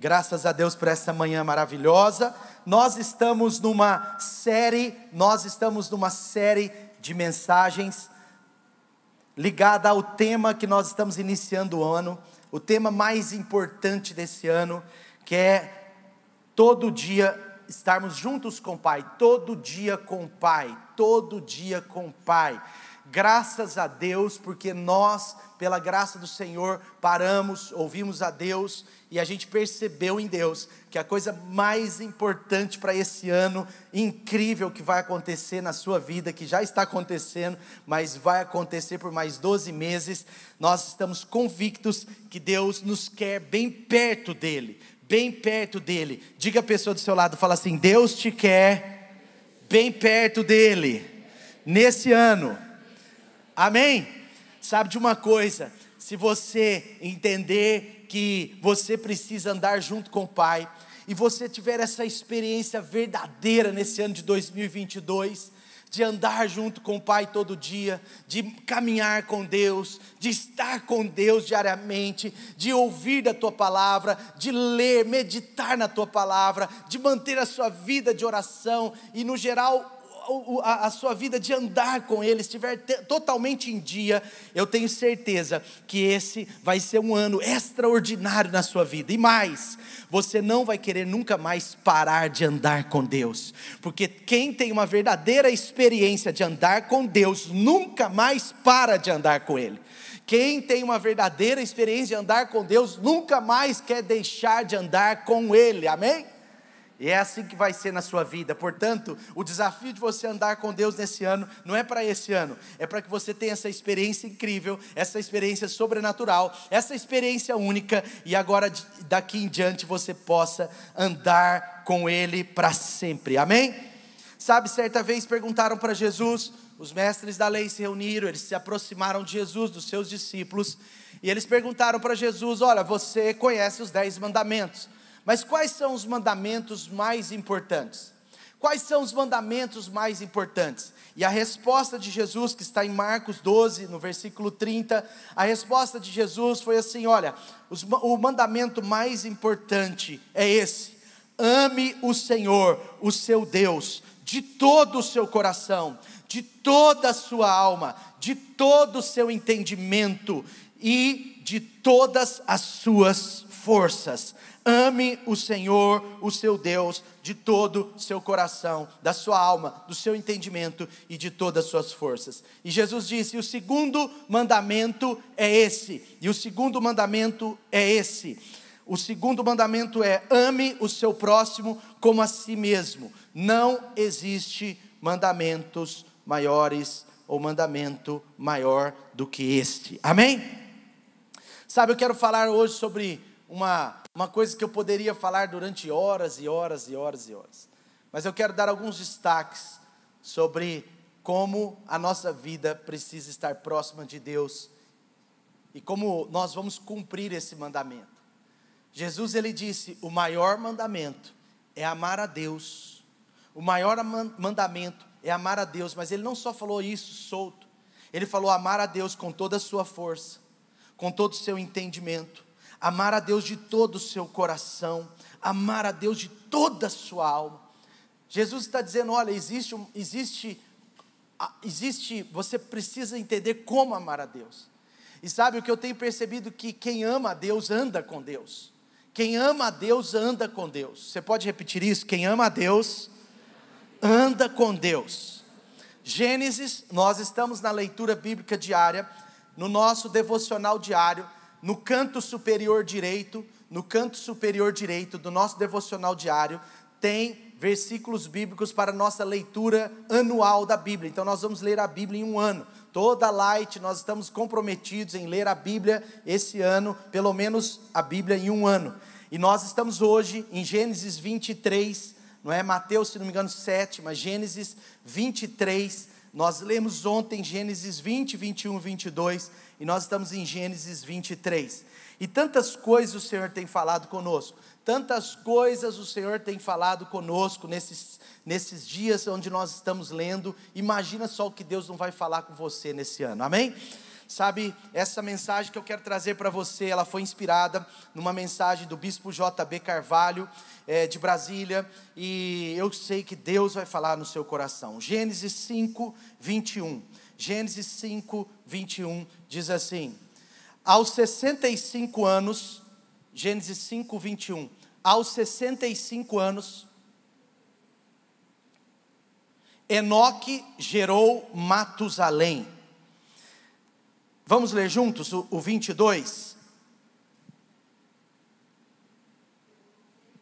Graças a Deus por essa manhã maravilhosa. Nós estamos numa série de mensagens ligada ao tema que nós estamos iniciando o ano, o tema mais importante desse ano, que é todo dia estarmos juntos com o Pai, todo dia com o Pai, todo dia com o Pai. Graças a Deus, porque nós, pela graça do Senhor, paramos, ouvimos a Deus e a gente percebeu em Deus que a coisa mais importante para esse ano incrível que vai acontecer na sua vida, que já está acontecendo, mas vai acontecer por mais 12 meses, nós estamos convictos que Deus nos quer bem perto dEle, bem perto dEle. Diga a pessoa do seu lado, fala assim: Deus te quer bem perto dEle, nesse ano. Amém? Sabe de uma coisa, se você entender que você precisa andar junto com o Pai, e você tiver essa experiência verdadeira nesse ano de 2022, de andar junto com o Pai todo dia, de caminhar com Deus, de estar com Deus diariamente, de ouvir da Tua Palavra, de ler, meditar na Tua Palavra, de manter a sua vida de oração, e no geral a sua vida de andar com Ele estiver totalmente em dia, eu tenho certeza que esse vai ser um ano extraordinário na sua vida. E mais, você não vai querer nunca mais parar de andar com Deus, porque quem tem uma verdadeira experiência de andar com Deus, nunca mais para de andar com Ele. Quem tem uma verdadeira experiência de andar com Deus, nunca mais quer deixar de andar com Ele, amém? E é assim que vai ser na sua vida. Portanto, o desafio de você andar com Deus nesse ano, não é para esse ano, é para que você tenha essa experiência incrível, essa experiência sobrenatural, essa experiência única, e agora daqui em diante você possa andar com Ele para sempre, amém? Sabe, certa vez perguntaram para Jesus, os mestres da lei se reuniram, eles se aproximaram de Jesus, dos seus discípulos, e eles perguntaram para Jesus: olha, você conhece os 10 mandamentos, mas quais são os mandamentos mais importantes? Quais são os mandamentos mais importantes? E a resposta de Jesus, que está em Marcos 12, no versículo 30, a resposta de Jesus foi assim: olha, o mandamento mais importante é esse: ame o Senhor, o seu Deus, de todo o seu coração, de toda a sua alma, de todo o seu entendimento e de todas as suas forças. Ame o Senhor, o seu Deus, de todo o seu coração, da sua alma, do seu entendimento e de todas as suas forças. E Jesus disse: e o segundo mandamento é esse, e o segundo mandamento é esse. O segundo mandamento é: ame o seu próximo como a si mesmo. Não existe mandamentos maiores ou mandamento maior do que este, amém? Sabe, eu quero falar hoje sobre uma coisa que eu poderia falar durante horas e horas e horas e horas, mas eu quero dar alguns destaques sobre como a nossa vida precisa estar próxima de Deus e como nós vamos cumprir esse mandamento. Jesus, ele disse: o maior mandamento é amar a Deus, o maior mandamento é amar a Deus, mas ele não só falou isso solto, ele falou amar a Deus com toda a sua força, com todo o seu entendimento, amar a Deus de todo o seu coração, amar a Deus de toda a sua alma. Jesus está dizendo: olha, você precisa entender como amar a Deus. E sabe o que eu tenho percebido? Que quem ama a Deus anda com Deus. Quem ama a Deus anda com Deus. Você pode repetir isso? Quem ama a Deus anda com Deus. Gênesis, nós estamos na leitura bíblica diária, no nosso devocional diário, no canto superior direito do nosso devocional diário, tem versículos bíblicos para nossa leitura anual da Bíblia. Então nós vamos ler a Bíblia em um ano. Toda Light, nós estamos comprometidos em ler a Bíblia esse ano, pelo menos a Bíblia em um ano. E nós estamos hoje em Gênesis 23, não é Mateus, se não me engano, 7, mas Gênesis 23, nós lemos ontem Gênesis 20, 21, 22, e nós estamos em Gênesis 23, e tantas coisas o Senhor tem falado conosco, tantas coisas o Senhor tem falado conosco nesses dias onde nós estamos lendo. Imagina só o que Deus não vai falar com você nesse ano, amém? Sabe, essa mensagem que eu quero trazer para você, ela foi inspirada numa mensagem do bispo J.B. Carvalho, de Brasília, e eu sei que Deus vai falar no seu coração. Gênesis 5, 21. Gênesis 5, 21 diz assim: aos 65 anos, Gênesis 5, 21, aos 65 anos, Enoque gerou Matusalém. Vamos ler juntos o 22?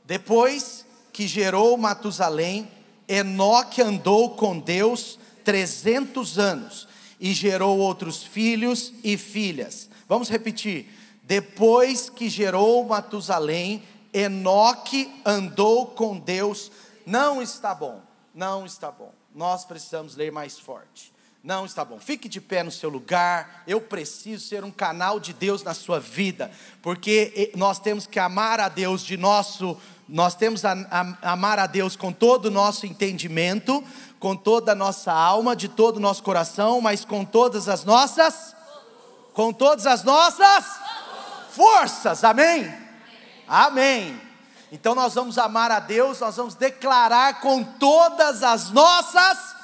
Depois que gerou Matusalém, Enoque andou com Deus 300 anos, e gerou outros filhos e filhas. Vamos repetir. Depois que gerou Matusalém, Enoque andou com Deus. Não está bom, não está bom. Nós precisamos ler mais forte. Não está bom. Fique de pé no seu lugar. Eu preciso ser um canal de Deus na sua vida, porque nós temos que amar a Deus nós temos a amar a Deus com todo o nosso entendimento, com toda a nossa alma, de todo o nosso coração, mas com todas as nossas forças. Amém? Amém. Então nós vamos amar a Deus, nós vamos declarar com todas as nossas.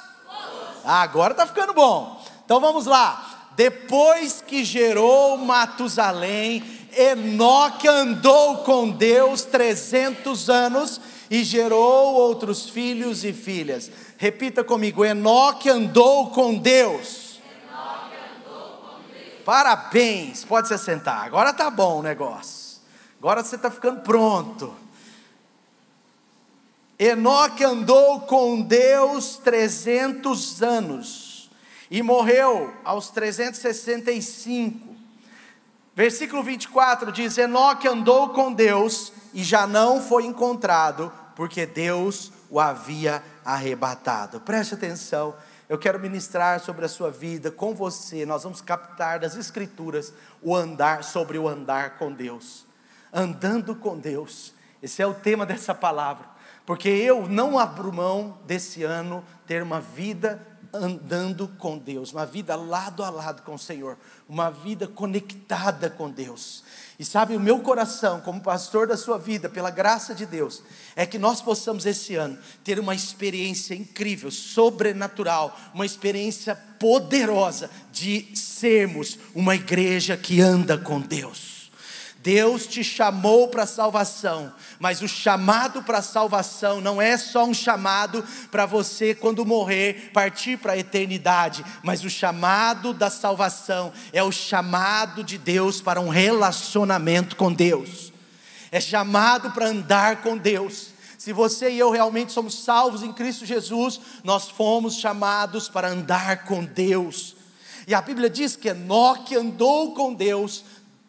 Agora está ficando bom. Então vamos lá. Depois que gerou Matusalém, Enoque andou com Deus 300 anos e gerou outros filhos e filhas. Repita comigo: Enoque andou com Deus. Parabéns, pode se assentar. Agora está bom o negócio. Agora você está ficando pronto. Enoque andou com Deus 300 anos e morreu aos 365. Versículo 24 diz: Enoque andou com Deus e já não foi encontrado, porque Deus o havia arrebatado. Preste atenção, eu quero ministrar sobre a sua vida, com você. Nós vamos captar das Escrituras sobre o andar com Deus. Andando com Deus, esse é o tema dessa palavra. Porque eu não abro mão desse ano ter uma vida andando com Deus, uma vida lado a lado com o Senhor, uma vida conectada com Deus. E sabe, o meu coração, como pastor da sua vida, pela graça de Deus, é que nós possamos esse ano ter uma experiência incrível, sobrenatural, uma experiência poderosa de sermos uma igreja que anda com Deus. Deus te chamou para a salvação, mas o chamado para a salvação não é só um chamado para você, quando morrer, partir para a eternidade, mas o chamado da salvação é o chamado de Deus para um relacionamento com Deus, é chamado para andar com Deus. Se você e eu realmente somos salvos em Cristo Jesus, nós fomos chamados para andar com Deus. E a Bíblia diz que Enoque andou com Deus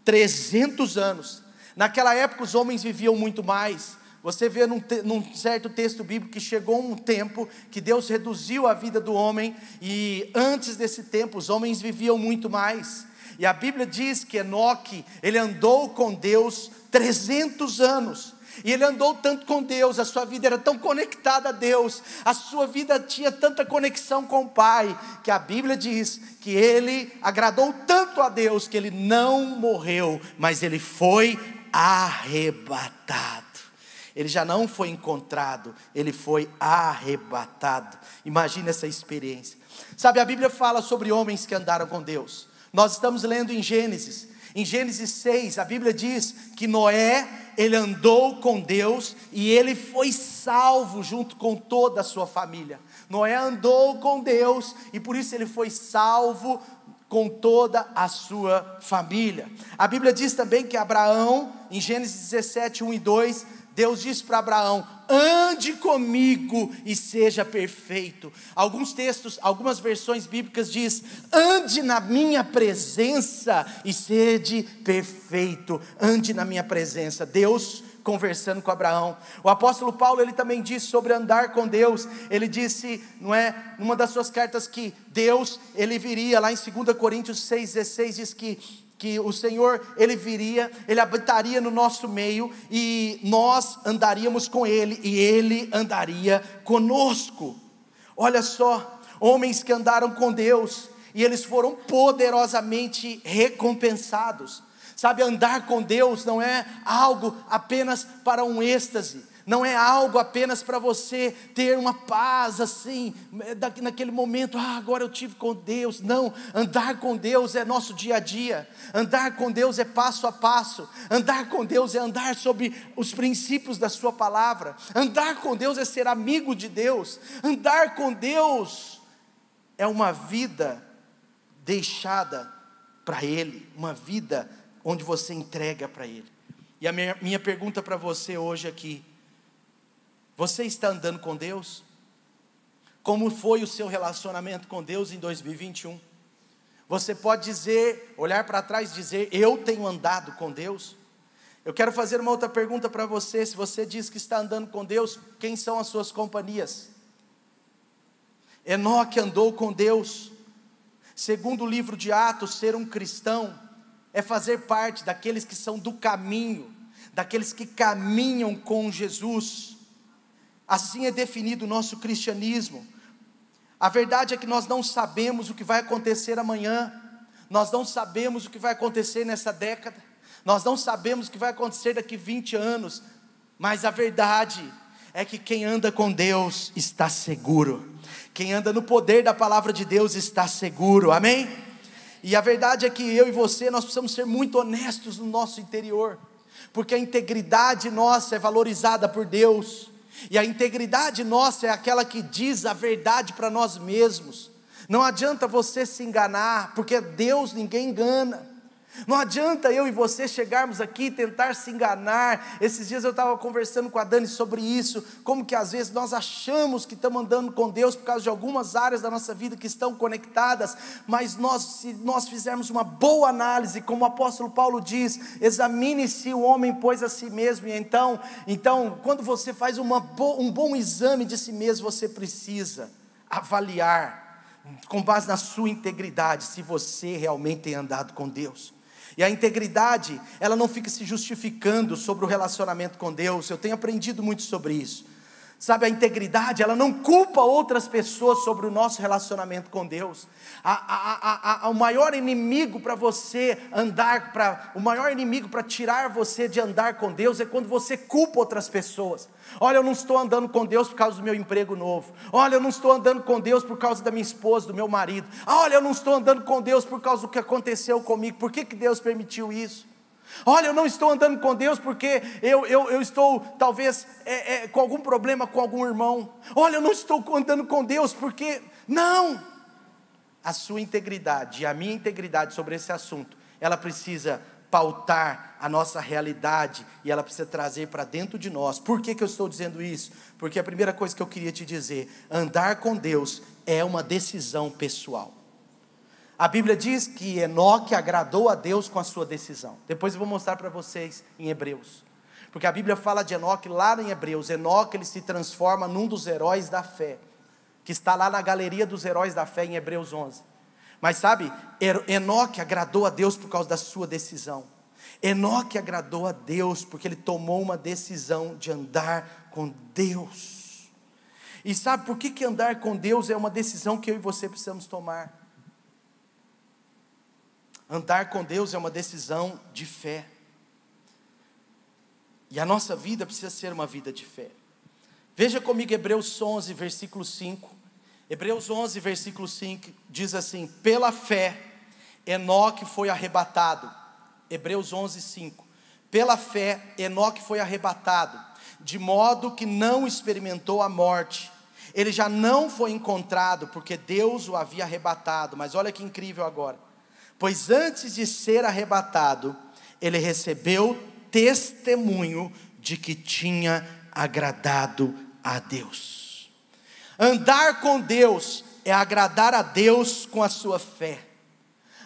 300 anos. Naquela época os homens viviam muito mais. Você vê num certo texto bíblico que chegou um tempo que Deus reduziu a vida do homem, e antes desse tempo os homens viviam muito mais. E a Bíblia diz que Enoque, ele andou com Deus 300 anos. E ele andou tanto com Deus, a sua vida era tão conectada a Deus, a sua vida tinha tanta conexão com o Pai, que a Bíblia diz que ele agradou tanto a Deus, que ele não morreu, mas ele foi arrebatado. Ele já não foi encontrado, ele foi arrebatado. Imagina essa experiência. Sabe, a Bíblia fala sobre homens que andaram com Deus. Nós estamos lendo em Gênesis 6, a Bíblia diz que Noé, ele andou com Deus e ele foi salvo junto com toda a sua família. Noé andou com Deus e por isso ele foi salvo com toda a sua família. A Bíblia diz também que Abraão, em Gênesis 17, 1 e 2, Deus disse para Abraão: ande comigo e seja perfeito. Alguns textos, algumas versões bíblicas diz: ande na minha presença e sede perfeito. Ande na minha presença. Deus conversando com Abraão. O apóstolo Paulo, ele também disse sobre andar com Deus. Ele disse, não é, numa das suas cartas, que Deus, ele viria, lá em 2 Coríntios 6,16 diz que o Senhor, ele viria, ele habitaria no nosso meio, e nós andaríamos com ele, e ele andaria conosco. Olha só, homens que andaram com Deus, e eles foram poderosamente recompensados. Sabe, andar com Deus não é algo apenas para um êxtase, não é algo apenas para você ter uma paz assim, naquele momento, agora eu tive com Deus. Não, andar com Deus é nosso dia a dia, andar com Deus é passo a passo, andar com Deus é andar sobre os princípios da sua palavra, andar com Deus é ser amigo de Deus, andar com Deus é uma vida deixada para Ele, uma vida onde você entrega para Ele. E a minha pergunta para você hoje aqui: você está andando com Deus? Como foi o seu relacionamento com Deus em 2021? Você pode dizer, olhar para trás e dizer: eu tenho andado com Deus? Eu quero fazer uma outra pergunta para você. Se você diz que está andando com Deus, quem são as suas companhias? Enoque andou com Deus. Segundo o livro de Atos, ser um cristão é fazer parte daqueles que são do caminho, daqueles que caminham com Jesus. Assim é definido o nosso cristianismo. A verdade é que nós não sabemos o que vai acontecer amanhã, nós não sabemos o que vai acontecer nessa década, nós não sabemos o que vai acontecer daqui 20 anos, mas a verdade é que quem anda com Deus está seguro, quem anda no poder da palavra de Deus está seguro, amém? E a verdade é que eu e você, nós precisamos ser muito honestos no nosso interior, porque a integridade nossa é valorizada por Deus, e a integridade nossa é aquela que diz a verdade para nós mesmos. Não adianta você se enganar, porque Deus ninguém engana. Não adianta eu e você chegarmos aqui e tentar se enganar. Esses dias eu estava conversando com a Dani sobre isso, como que às vezes nós achamos que estamos andando com Deus por causa de algumas áreas da nossa vida que estão conectadas, mas se nós fizermos uma boa análise, como o apóstolo Paulo diz, examine-se o homem, pois a si mesmo. E então quando você faz um bom exame de si mesmo, você precisa avaliar, com base na sua integridade, se você realmente tem andado com Deus. E a integridade, ela não fica se justificando sobre o relacionamento com Deus. Eu tenho aprendido muito sobre isso. Sabe, a integridade, ela não culpa outras pessoas sobre o nosso relacionamento com Deus. O maior inimigo para você andar, o maior inimigo para tirar você de andar com Deus é quando você culpa outras pessoas. Olha, eu não estou andando com Deus por causa do meu emprego novo. Olha, eu não estou andando com Deus por causa da minha esposa, do meu marido. Olha, eu não estou andando com Deus por causa do que aconteceu comigo. Por que Deus permitiu isso? Olha, eu não estou andando com Deus porque eu estou talvez com algum problema com algum irmão. Olha, eu não estou andando com Deus porque... Não! A sua integridade e a minha integridade sobre esse assunto, ela precisa pautar a nossa realidade e ela precisa trazer para dentro de nós. Por que eu estou dizendo isso? Porque a primeira coisa que eu queria te dizer: andar com Deus é uma decisão pessoal. A Bíblia diz que Enoque agradou a Deus com a sua decisão. Depois eu vou mostrar para vocês em Hebreus, porque a Bíblia fala de Enoque lá em Hebreus. Enoque, ele se transforma num dos heróis da fé, que está lá na galeria dos heróis da fé em Hebreus 11. Mas sabe, Enoque agradou a Deus por causa da sua decisão. Enoque agradou a Deus porque ele tomou uma decisão de andar com Deus. E sabe por que andar com Deus é uma decisão que eu e você precisamos tomar? Andar com Deus é uma decisão de fé. E a nossa vida precisa ser uma vida de fé. Veja comigo Hebreus 11, versículo 5. Hebreus 11, versículo 5 diz assim: pela fé Enoque foi arrebatado. Hebreus 11, 5. Pela fé Enoque foi arrebatado, de modo que não experimentou a morte. Ele já não foi encontrado, porque Deus o havia arrebatado. Mas olha que incrível agora. Pois antes de ser arrebatado, ele recebeu testemunho de que tinha agradado a Deus. Andar com Deus é agradar a Deus com a sua fé.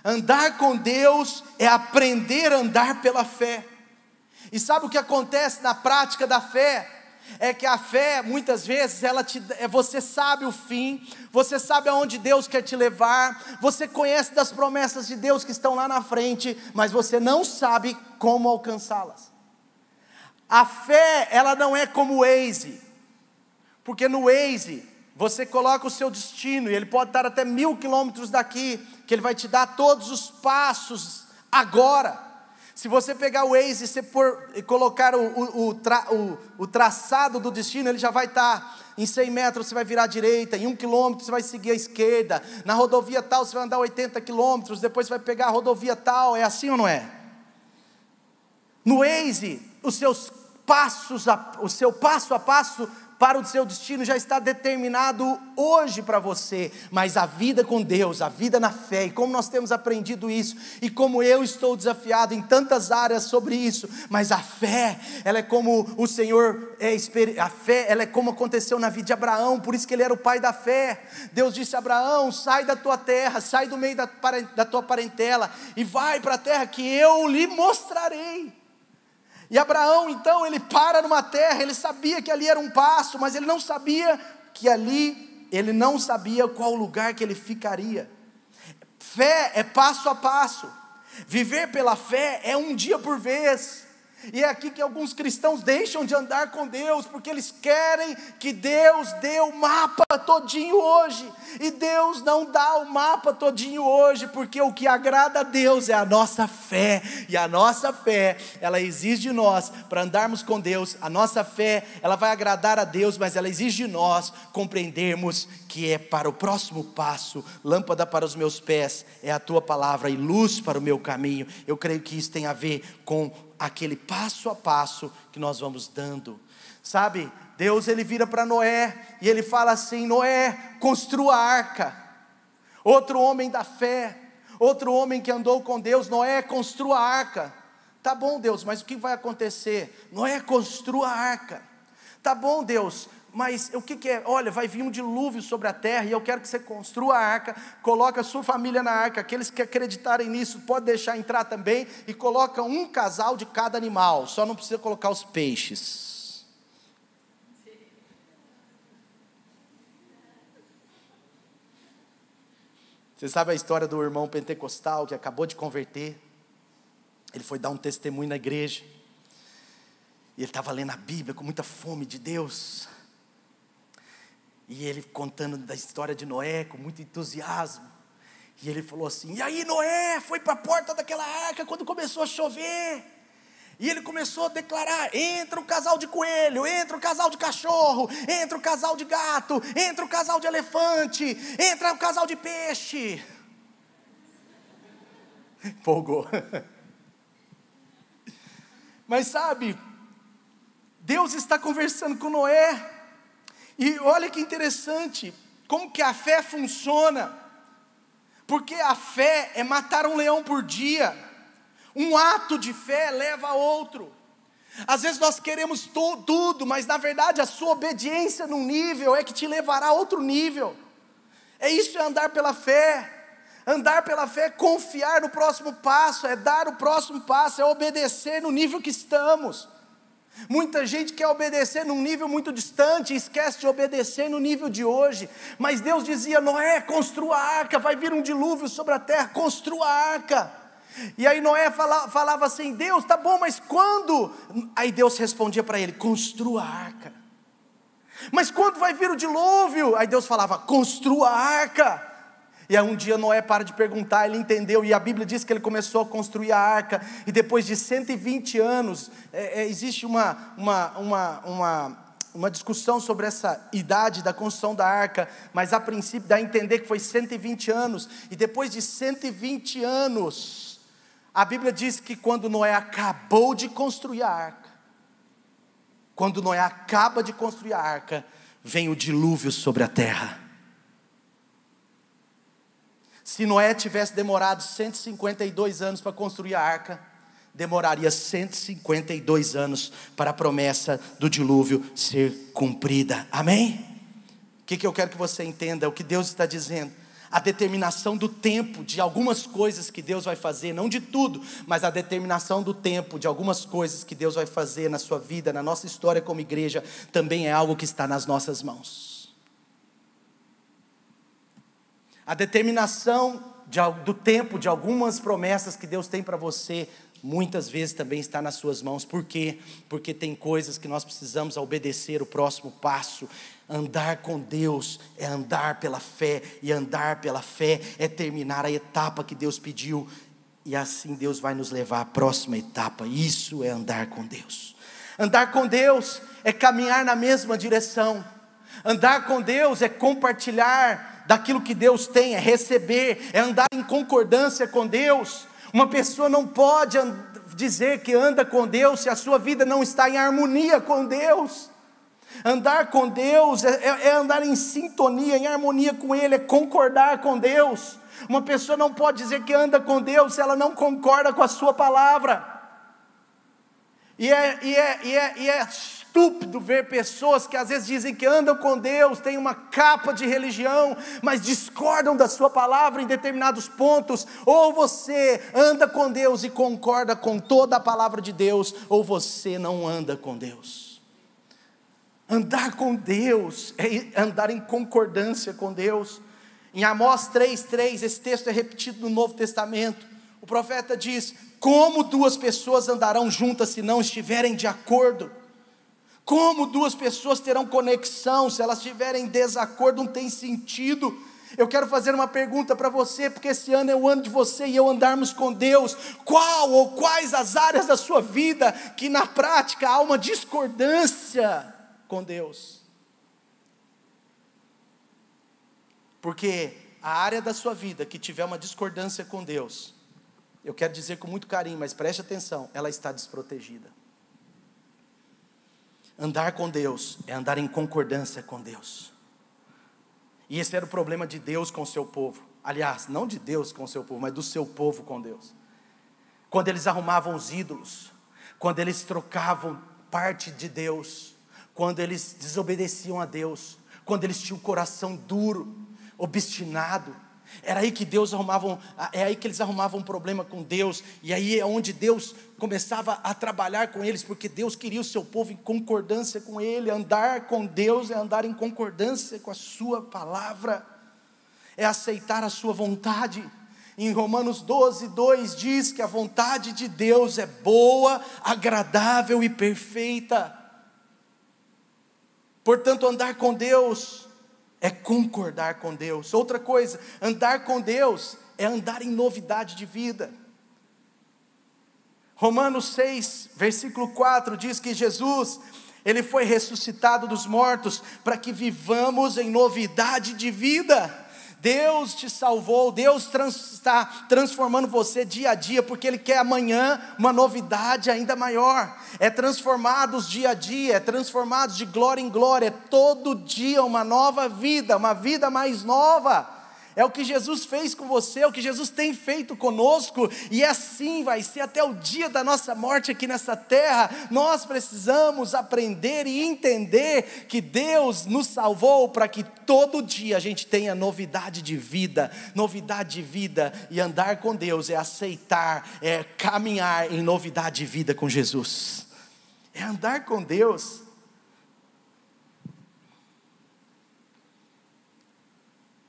Andar com Deus é aprender a andar pela fé. E sabe o que acontece na prática da fé? É que a fé, muitas vezes, você sabe o fim, você sabe aonde Deus quer te levar, você conhece das promessas de Deus que estão lá na frente, mas você não sabe como alcançá-las. A fé, ela não é como o Waze, porque no Waze, Você coloca o seu destino, e ele pode estar até 1000 quilômetros daqui, que ele vai te dar todos os passos agora. Se você pegar o Waze e colocar o traçado do destino, ele já vai estar em 100 metros, você vai virar à direita, em 1 quilômetro você vai seguir à esquerda, na rodovia tal você vai andar 80 quilômetros, depois você vai pegar a rodovia tal. É assim ou não é? No Waze, o seu passo a passo para o seu destino já está determinado hoje para você, mas a vida com Deus, a vida na fé, e como nós temos aprendido isso, e como eu estou desafiado em tantas áreas sobre isso, mas a fé, ela é como o Senhor, a fé, ela é como aconteceu na vida de Abraão, por isso que ele era o pai da fé. Deus disse a Abraão: sai da tua terra, sai do meio da tua parentela, e vai para a terra que eu lhe mostrarei. E Abraão então, ele para numa terra, ele sabia que ali era um passo, mas ele não sabia qual lugar que ele ficaria. Fé é passo a passo, viver pela fé é um dia por vez. E é aqui que alguns cristãos deixam de andar com Deus, porque eles querem que Deus dê o mapa todinho hoje, e Deus não dá o mapa todinho hoje, porque o que agrada a Deus é a nossa fé, e a nossa fé, ela exige de nós, para andarmos com Deus, a nossa fé, ela vai agradar a Deus, mas ela exige de nós compreendermos que é para o próximo passo. Lâmpada para os meus pés é a tua palavra, e luz para o meu caminho. Eu creio que isso tem a ver com aquele passo a passo que nós vamos dando. Sabe, Deus ele vira para Noé, e ele fala assim: Noé, construa a arca. Outro homem da fé, outro homem que andou com Deus: Noé, construa a arca. Tá bom, Deus, mas o que vai acontecer? Noé, construa a arca. Tá bom, Deus, mas o que é? Olha, vai vir um dilúvio sobre a terra, e eu quero que você construa a arca, coloca a sua família na arca, aqueles que acreditarem nisso, pode deixar entrar também, e coloca um casal de cada animal, só não precisa colocar os peixes. Você sabe a história do irmão pentecostal, que acabou de converter, ele foi dar um testemunho na igreja, e ele estava lendo a Bíblia com muita fome de Deus, e ele contando da história de Noé com muito entusiasmo, e ele falou assim: e aí Noé foi para a porta daquela arca quando começou a chover, e ele começou a declarar: entra um casal de coelho, entra um casal de cachorro, entra um casal de gato, entra um casal de elefante, entra um casal de peixe. Empolgou. Mas sabe, Deus está conversando com Noé, e olha que interessante, como que a fé funciona, porque a fé é matar um leão por dia, um ato de fé leva a outro. Às vezes nós queremos tudo, mas na verdade a sua obediência num nível é que te levará a outro nível. Isso é andar pela fé. Andar pela fé é confiar no próximo passo, é dar o próximo passo, é obedecer no nível que estamos. Muita gente quer obedecer num nível muito distante, e esquece de obedecer no nível de hoje. Mas Deus dizia: Noé, construa a arca, vai vir um dilúvio sobre a terra, construa a arca. E aí Noé falava assim: Deus, tá bom, mas quando? Aí Deus respondia para ele: construa a arca. Mas quando vai vir o dilúvio? Aí Deus falava: construa a arca. E aí um dia Noé para de perguntar, ele entendeu, e a Bíblia diz que ele começou a construir a arca, e depois de 120 anos, existe uma discussão sobre essa idade da construção da arca, mas a princípio dá a entender que foi 120 anos, e depois de 120 anos, a Bíblia diz que quando Noé acabou de construir a arca, quando Noé acaba de construir a arca, vem o dilúvio sobre a terra. Se Noé tivesse demorado 152 anos para construir a arca, demoraria 152 anos para a promessa do dilúvio ser cumprida. Amém? O que eu quero que você entenda, o que Deus está dizendo. A determinação do tempo de algumas coisas que Deus vai fazer, não de tudo, mas a determinação do tempo de algumas coisas que Deus vai fazer na sua vida, na nossa história como igreja, também é algo que está nas nossas mãos. A determinação do tempo de algumas promessas que Deus tem para você, muitas vezes também está nas suas mãos. Por quê? Porque tem coisas que nós precisamos obedecer o próximo passo. Andar com Deus é andar pela fé, e andar pela fé é terminar a etapa que Deus pediu, e assim Deus vai nos levar à próxima etapa. Isso é andar com Deus. Andar com Deus é caminhar na mesma direção. Andar com Deus é compartilhar daquilo que Deus tem, é receber, é andar em concordância com Deus. Uma pessoa não pode dizer que anda com Deus se a sua vida não está em harmonia com Deus. Andar com Deus é andar em sintonia, em harmonia com Ele, é concordar com Deus. Uma pessoa não pode dizer que anda com Deus se ela não concorda com a sua palavra. E é estúpido ver pessoas que às vezes dizem que andam com Deus, têm uma capa de religião, mas discordam da sua palavra em determinados pontos. Ou você anda com Deus e concorda com toda a palavra de Deus, ou você não anda com Deus. Andar com Deus é andar em concordância com Deus. Em Amós 3:3, esse texto é repetido no Novo Testamento. O profeta diz: como duas pessoas andarão juntas se não estiverem de acordo? Como duas pessoas terão conexão se elas estiverem em desacordo? Não tem sentido. Eu quero fazer uma pergunta para você, porque esse ano é o ano de você e eu andarmos com Deus. Qual ou quais as áreas da sua vida que na prática há uma discordância com Deus? Porque a área da sua vida que tiver uma discordância com Deus, eu quero dizer com muito carinho, mas preste atenção, ela está desprotegida. Andar com Deus é andar em concordância com Deus. E esse era o problema de Deus com o seu povo. Aliás, não de Deus com o seu povo, mas do seu povo com Deus. Quando eles arrumavam os ídolos, quando eles trocavam parte de Deus, quando eles desobedeciam a Deus, quando eles tinham o coração duro, obstinado, era aí que eles arrumavam um problema com Deus, e aí é onde Deus começava a trabalhar com eles, porque Deus queria o seu povo em concordância com Ele. Andar com Deus é andar em concordância com a sua palavra, é aceitar a sua vontade. Em Romanos 12:2 diz que a vontade de Deus é boa, agradável e perfeita. Portanto, andar com Deus é concordar com Deus. Outra coisa, andar com Deus é andar em novidade de vida. Romanos 6, versículo 4 diz que Jesus, Ele foi ressuscitado dos mortos para que vivamos em novidade de vida. Deus te salvou, Deus está transformando você dia a dia, porque Ele quer amanhã uma novidade ainda maior. É transformados dia a dia, é transformados de glória em glória, é todo dia uma nova vida, uma vida mais nova. É o que Jesus fez com você, é o que Jesus tem feito conosco, e assim vai ser até o dia da nossa morte aqui nessa terra. Nós precisamos aprender e entender que Deus nos salvou para que todo dia a gente tenha novidade de vida. Novidade de vida, e andar com Deus é aceitar, é caminhar em novidade de vida com Jesus. É andar com Deus.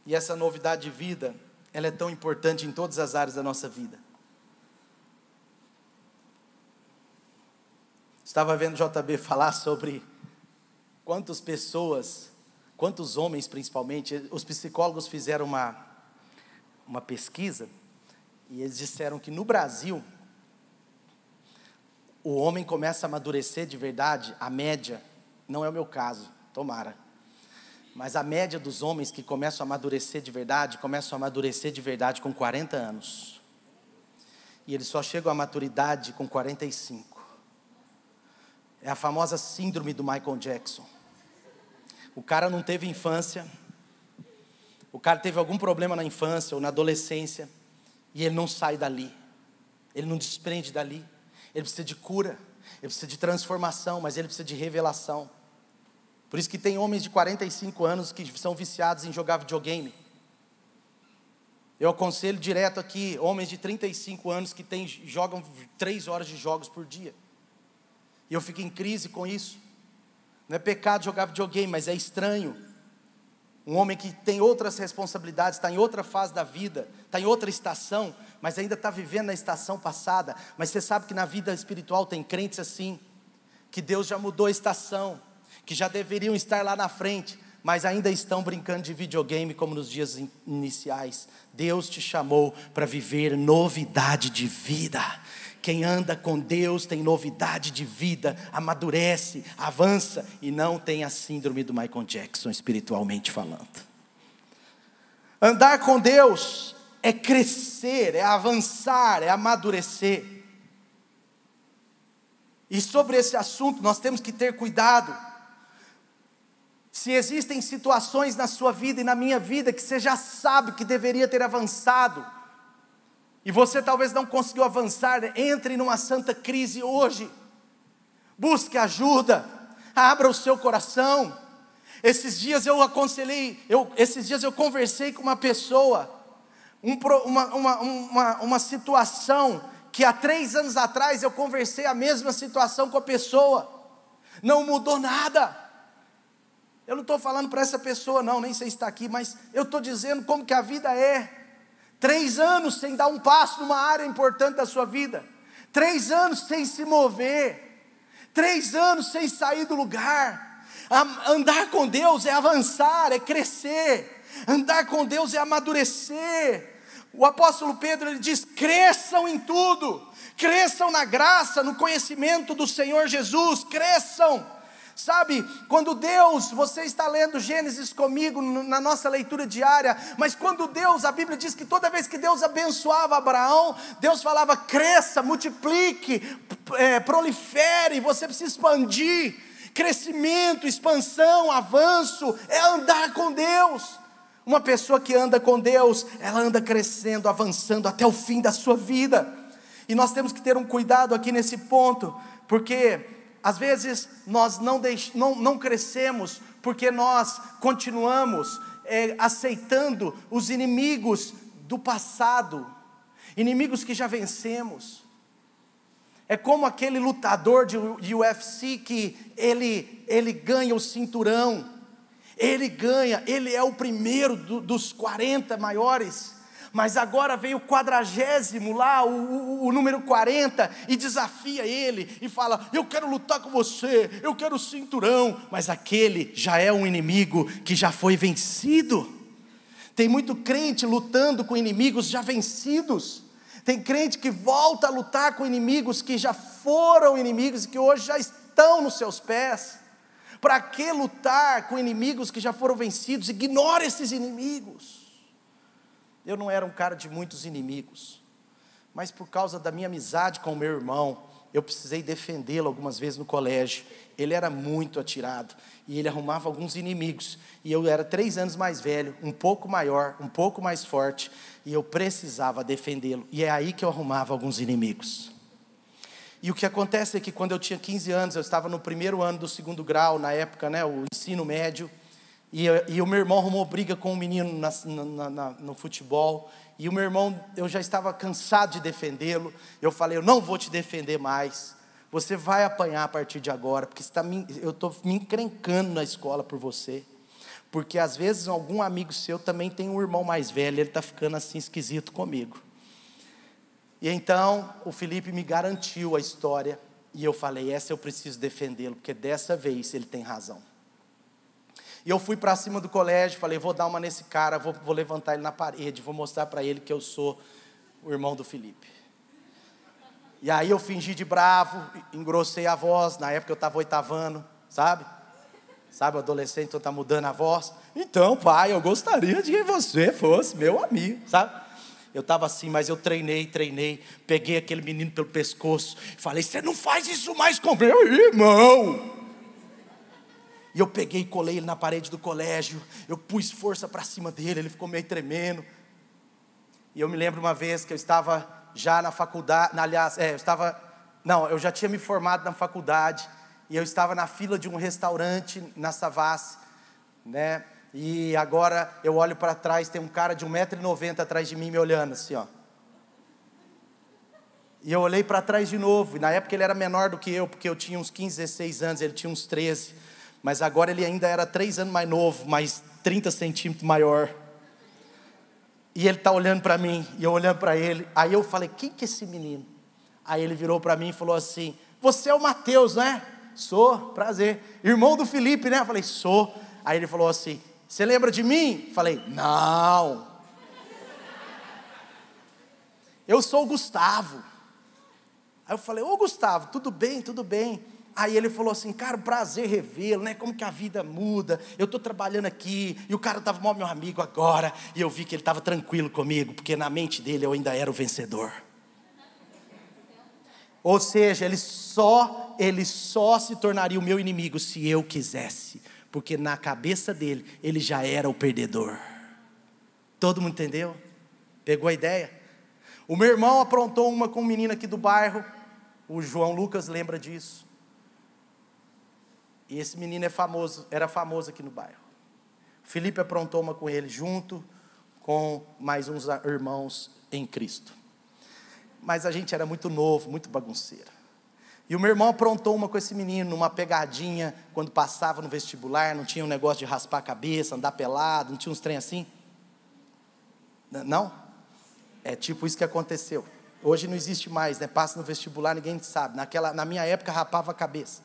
E essa novidade de vida, ela é tão importante em todas as áreas da nossa vida. Estava vendo o JB falar sobre quantas pessoas, quantos homens principalmente, os psicólogos fizeram uma pesquisa, e eles disseram que no Brasil, o homem começa a amadurecer de verdade, a média, não é o meu caso, tomara, mas a média dos homens que começam a amadurecer de verdade, com 40 anos. E eles só chegam à maturidade com 45. É a famosa síndrome do Michael Jackson. O cara não teve infância, o cara teve algum problema na infância ou na adolescência, e ele não sai dali, ele não desprende dali. Ele precisa de cura, ele precisa de transformação, mas ele precisa de revelação. Por isso que tem homens de 45 anos que são viciados em jogar videogame. Eu aconselho direto aqui, homens de 35 anos que jogam 3 horas de jogos por dia. E eu fico em crise com isso. Não é pecado jogar videogame, mas é estranho. Um homem que tem outras responsabilidades, está em outra fase da vida, está em outra estação, mas ainda está vivendo na estação passada. Mas você sabe que na vida espiritual tem crentes assim, que Deus já mudou a estação, que já deveriam estar lá na frente, mas ainda estão brincando de videogame como nos dias iniciais. Deus te chamou para viver novidade de vida. Quem anda com Deus tem novidade de vida, amadurece, avança e não tem a síndrome do Michael Jackson, espiritualmente falando. Andar com Deus é crescer, é avançar, é amadurecer. E sobre esse assunto nós temos que ter cuidado. Se existem situações na sua vida e na minha vida que você já sabe que deveria ter avançado, e você talvez não conseguiu avançar, entre numa santa crise hoje. Busque ajuda, abra o seu coração. Esses dias eu conversei com uma pessoa, uma situação que há 3 anos atrás eu conversei a mesma situação com a pessoa. Não mudou nada. Eu não estou falando para essa pessoa não, nem sei se está aqui, mas eu estou dizendo como que a vida é. 3 anos sem dar um passo numa área importante da sua vida, 3 anos sem se mover, 3 anos sem sair do lugar. Andar com Deus é avançar, é crescer. Andar com Deus é amadurecer. O apóstolo Pedro, ele diz: cresçam em tudo, cresçam na graça, no conhecimento do Senhor Jesus, cresçam. Sabe, quando Deus, você está lendo Gênesis comigo na nossa leitura diária, mas quando Deus, a Bíblia diz que toda vez que Deus abençoava Abraão, Deus falava: cresça, multiplique, prolifere, você precisa expandir. Crescimento, expansão, avanço, é andar com Deus. Uma pessoa que anda com Deus, ela anda crescendo, avançando até o fim da sua vida. E nós temos que ter um cuidado aqui nesse ponto, porque às vezes nós não crescemos porque nós continuamos aceitando os inimigos do passado, inimigos que já vencemos. É como aquele lutador de UFC que ele ganha o cinturão, ele é o primeiro dos 40 maiores, mas agora vem o 40º lá, o número 40, e desafia ele, e fala: eu quero lutar com você, eu quero o cinturão. Mas aquele já é um inimigo que já foi vencido. Tem muito crente lutando com inimigos já vencidos. Tem crente que volta a lutar com inimigos que já foram inimigos e que hoje já estão nos seus pés. Para que lutar com inimigos que já foram vencidos? Ignore esses inimigos. Eu não era um cara de muitos inimigos, mas por causa da minha amizade com o meu irmão, eu precisei defendê-lo algumas vezes no colégio. Ele era muito atirado, e ele arrumava alguns inimigos, e eu era 3 anos mais velho, um pouco maior, um pouco mais forte, e eu precisava defendê-lo, e é aí que eu arrumava alguns inimigos. E o que acontece é que quando eu tinha 15 anos, eu estava no 1º ano do 2º grau, na época, o ensino médio, e o meu irmão arrumou briga com um menino no futebol, e o meu irmão, eu já estava cansado de defendê-lo. Eu falei: eu não vou te defender mais, você vai apanhar a partir de agora, porque eu estou me encrencando na escola por você, porque às vezes algum amigo seu também tem um irmão mais velho, ele está ficando assim esquisito comigo. E então o Felipe me garantiu a história, e eu falei: essa eu preciso defendê-lo, porque dessa vez ele tem razão. E eu fui para cima do colégio, falei: vou dar uma nesse cara, vou levantar ele na parede, vou mostrar para ele que eu sou o irmão do Felipe. E aí eu fingi de bravo, engrossei a voz. Na época eu estava 8º ano, sabe, o adolescente, então está mudando a voz. Então, pai, eu gostaria de que você fosse meu amigo, sabe. Eu estava assim, mas eu treinei, peguei aquele menino pelo pescoço, falei: você não faz isso mais com meu irmão. E eu peguei e colei ele na parede do colégio, eu pus força para cima dele, ele ficou meio tremendo. E eu me lembro uma vez que eu estava já na faculdade, eu já tinha me formado na faculdade, e eu estava na fila de um restaurante na Savassi, né? E agora eu olho para trás, tem um cara de 1,90 m atrás de mim me olhando assim, ó. E eu olhei para trás de novo, e na época ele era menor do que eu, porque eu tinha uns 15, 16 anos, ele tinha uns 13, mas agora ele ainda era 3 anos mais novo, mas 30 centímetros maior. E ele está olhando para mim, e eu olhando para ele. Aí eu falei, quem que é esse menino? Aí ele virou para mim e falou assim, você é o Mateus, não é? Sou, prazer. Irmão do Felipe, né? Eu falei, sou. Aí ele falou assim, você lembra de mim? Falei, não. Eu sou o Gustavo. Aí eu falei, ô Gustavo, tudo bem, tudo bem. Aí ele falou assim, cara, prazer revê-lo, né? Como que a vida muda. Eu estou trabalhando aqui, e o cara estava mal meu amigo agora, e eu vi que ele estava tranquilo comigo, porque na mente dele eu ainda era o vencedor. Ou seja, ele só se tornaria o meu inimigo se eu quisesse, porque na cabeça dele, ele já era o perdedor. Todo mundo entendeu? Pegou a ideia? O meu irmão aprontou uma com um menino aqui do bairro, o João Lucas lembra disso. E esse menino era famoso aqui no bairro. O Felipe aprontou uma com ele, junto com mais uns irmãos em Cristo. Mas a gente era muito novo, muito bagunceiro. E o meu irmão aprontou uma com esse menino, uma pegadinha, quando passava no vestibular, não tinha um negócio de raspar a cabeça, andar pelado, não tinha uns trem assim? Não? É tipo isso que aconteceu. Hoje não existe mais, né? Passa no vestibular, ninguém sabe. Na minha época, rapava a cabeça.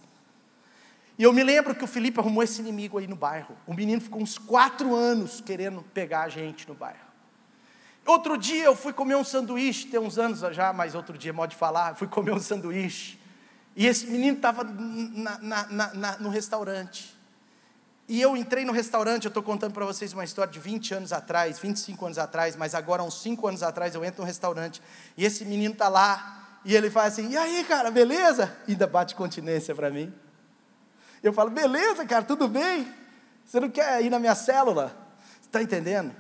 E eu me lembro que o Felipe arrumou esse inimigo aí no bairro. O menino ficou uns 4 anos querendo pegar a gente no bairro. Outro dia eu fui comer um sanduíche, tem uns anos já, mas outro dia, modo de falar, fui comer um sanduíche. E esse menino estava no restaurante. E eu entrei no restaurante, eu estou contando para vocês uma história de 20 anos atrás, 25 anos atrás, mas agora uns 5 anos atrás eu entro no restaurante. E esse menino está lá, e ele fala assim, e aí cara, beleza? E ainda bate continência para mim. Eu falo, beleza cara, tudo bem? Você não quer ir na minha célula? Você está entendendo?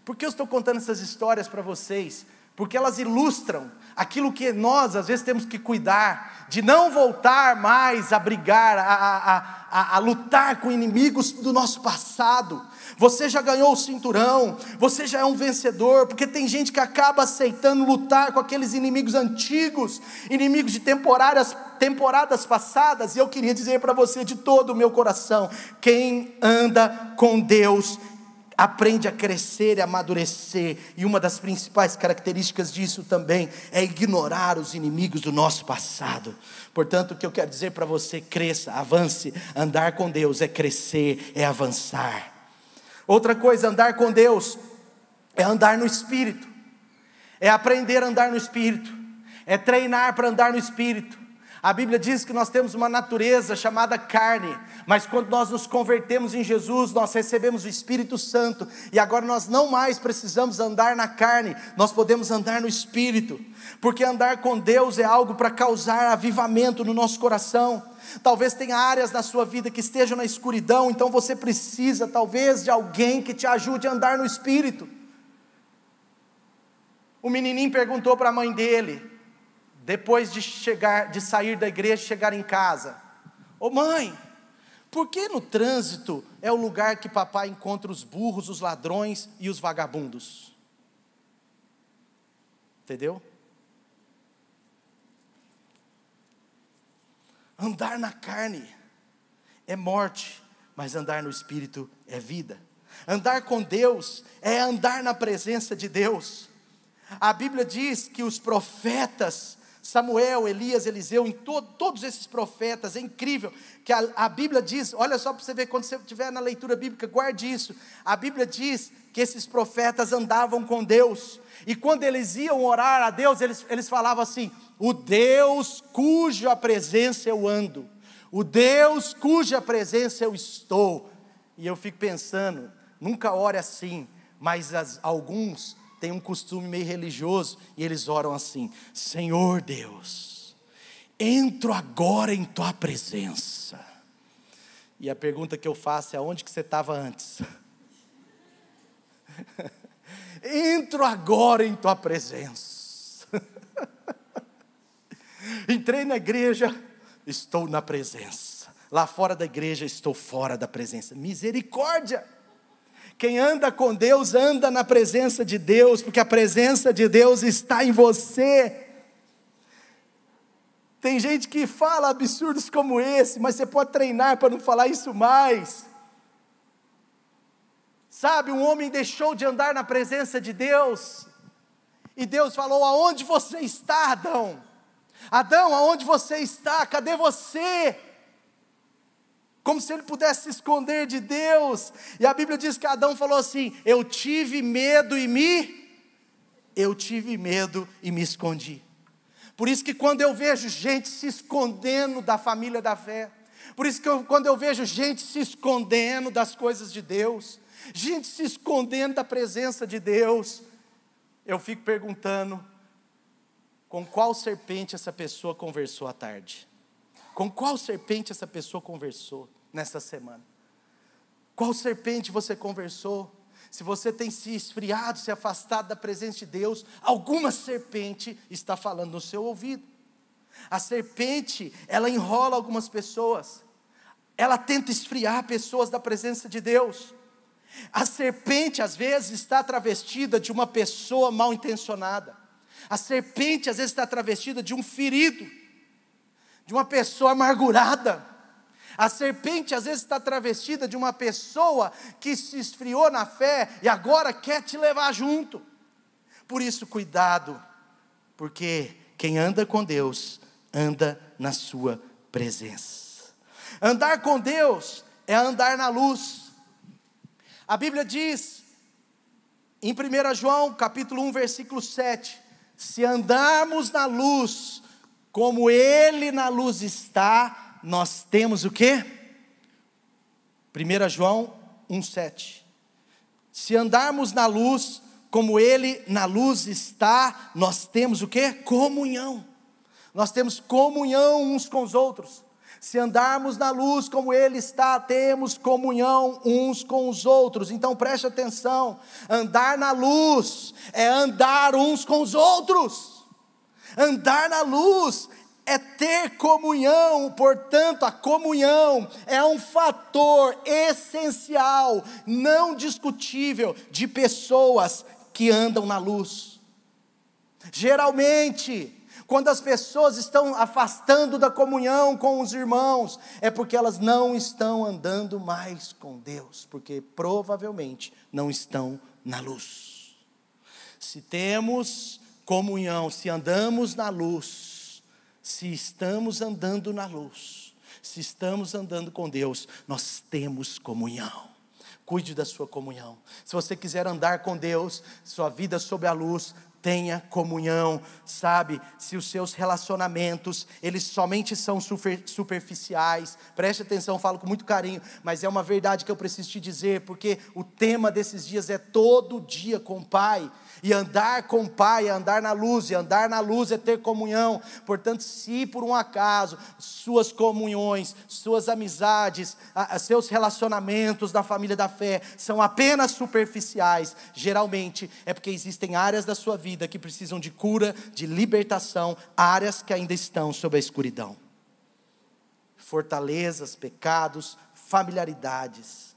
Por que eu estou contando essas histórias para vocês? Porque elas ilustram aquilo que nós às vezes temos que cuidar, de não voltar mais a brigar, a lutar com inimigos do nosso passado. Você já ganhou o cinturão, você já é um vencedor, porque tem gente que acaba aceitando lutar com aqueles inimigos antigos, inimigos de temporadas passadas, e eu queria dizer para você de todo o meu coração, quem anda com Deus, aprende a crescer e amadurecer, e uma das principais características disso também, é ignorar os inimigos do nosso passado. Portanto, o que eu quero dizer para você, cresça, avance, andar com Deus é crescer, é avançar. Outra coisa, andar com Deus, é andar no Espírito, é aprender a andar no Espírito, é treinar para andar no Espírito. A Bíblia diz que nós temos uma natureza chamada carne, mas quando nós nos convertemos em Jesus, nós recebemos o Espírito Santo, e agora nós não mais precisamos andar na carne, nós podemos andar no Espírito, porque andar com Deus é algo para causar avivamento no nosso coração. Talvez tenha áreas na sua vida que estejam na escuridão, então você precisa talvez de alguém que te ajude a andar no Espírito. O menininho perguntou para a mãe dele, depois de sair da igreja, chegar em casa, ô mãe, por que no trânsito é o lugar que papai encontra os burros, os ladrões e os vagabundos? Entendeu? Andar na carne é morte, mas andar no Espírito é vida. Andar com Deus é andar na presença de Deus. A Bíblia diz que os profetas, Samuel, Elias, Eliseu, todos esses profetas, é incrível, que a Bíblia diz, olha só para você ver, quando você estiver na leitura bíblica, guarde isso, a Bíblia diz que esses profetas andavam com Deus, e quando eles iam orar a Deus, eles falavam assim, o Deus cuja presença eu ando, o Deus cuja presença eu estou, e eu fico pensando, nunca ore assim, mas alguns tem um costume meio religioso, e eles oram assim, Senhor Deus, entro agora em tua presença, e a pergunta que eu faço é, onde que você estava antes? Entro agora em tua presença, entrei na igreja, estou na presença, lá fora da igreja estou fora da presença, misericórdia. Quem anda com Deus, anda na presença de Deus, porque a presença de Deus está em você. Tem gente que fala absurdos como esse, mas você pode treinar para não falar isso mais. Sabe, um homem deixou de andar na presença de Deus, e Deus falou: aonde você está, Adão? Adão, aonde você está? Cadê você? Como se ele pudesse se esconder de Deus. E a Bíblia diz que Adão falou assim: eu tive medo e me escondi. Por isso que quando eu vejo gente se escondendo da família da fé, por isso que quando eu vejo gente se escondendo das coisas de Deus, gente se escondendo da presença de Deus, eu fico perguntando, com qual serpente essa pessoa conversou à tarde? Com qual serpente essa pessoa conversou nessa semana? Qual serpente você conversou? Se você tem se esfriado, se afastado da presença de Deus, alguma serpente está falando no seu ouvido. A serpente, ela enrola algumas pessoas, ela tenta esfriar pessoas da presença de Deus. A serpente às vezes está travestida de uma pessoa mal intencionada. A serpente às vezes está travestida de um ferido, de uma pessoa amargurada. A serpente às vezes está travestida de uma pessoa que se esfriou na fé e agora quer te levar junto. Por isso, cuidado, porque quem anda com Deus, anda na sua presença. Andar com Deus é andar na luz. A Bíblia diz, em 1 João, capítulo 1, versículo 7, se andarmos na luz, como Ele na luz está, nós temos o quê? 1 João 1,7. Se andarmos na luz, como Ele na luz está, nós temos o quê? Comunhão. Nós temos comunhão uns com os outros. Se andarmos na luz como Ele está, temos comunhão uns com os outros. Então preste atenção, andar na luz é andar uns com os outros. Andar na luz é ter comunhão, portanto a comunhão é um fator essencial, não discutível, de pessoas que andam na luz. Geralmente, quando as pessoas estão afastando da comunhão com os irmãos, é porque elas não estão andando mais com Deus, porque provavelmente não estão na luz. Se temos comunhão, se andamos na luz, se estamos andando na luz, se estamos andando com Deus, nós temos comunhão. Cuide da sua comunhão. Se você quiser andar com Deus, sua vida sob a luz, tenha comunhão, sabe? Se os seus relacionamentos, eles somente são superficiais, preste atenção, falo com muito carinho, mas é uma verdade que eu preciso te dizer, porque o tema desses dias é todo dia com o Pai, e andar com o Pai é andar na luz, e andar na luz é ter comunhão. Portanto, se por um acaso, suas comunhões, suas amizades, seus relacionamentos da família da fé, são apenas superficiais, geralmente é porque existem áreas da sua vida que precisam de cura, de libertação, áreas que ainda estão sob a escuridão. Fortalezas, pecados, familiaridades.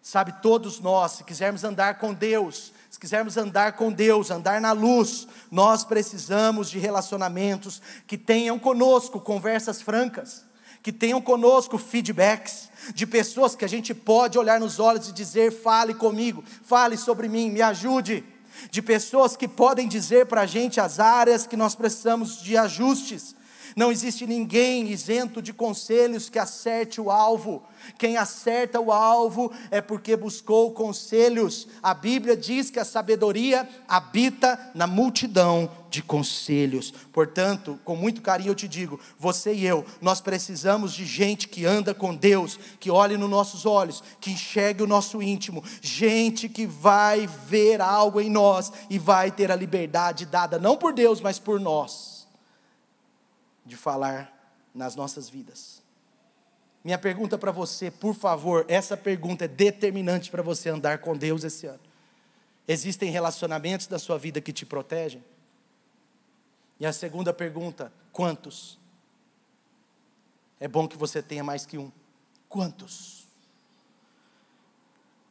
Sabe, todos nós, se quisermos andar com Deus, se quisermos andar com Deus, andar na luz, nós precisamos de relacionamentos que tenham conosco conversas francas, que tenham conosco feedbacks, de pessoas que a gente pode olhar nos olhos e dizer: fale comigo, fale sobre mim, me ajude. De pessoas que podem dizer para a gente as áreas que nós precisamos de ajustes. Não existe ninguém isento de conselhos que acerte o alvo. Quem acerta o alvo é porque buscou conselhos. A Bíblia diz que a sabedoria habita na multidão de conselhos. Portanto, com muito carinho eu te digo, você e eu, nós precisamos de gente que anda com Deus, que olhe nos nossos olhos, que enxergue o nosso íntimo, gente que vai ver algo em nós e vai ter a liberdade dada, não por Deus, mas por nós, de falar nas nossas vidas. Minha pergunta para você, por favor, essa pergunta é determinante para você andar com Deus esse ano. Existem relacionamentos da sua vida que te protegem? E a segunda pergunta, quantos? É bom que você tenha mais que um. Quantos?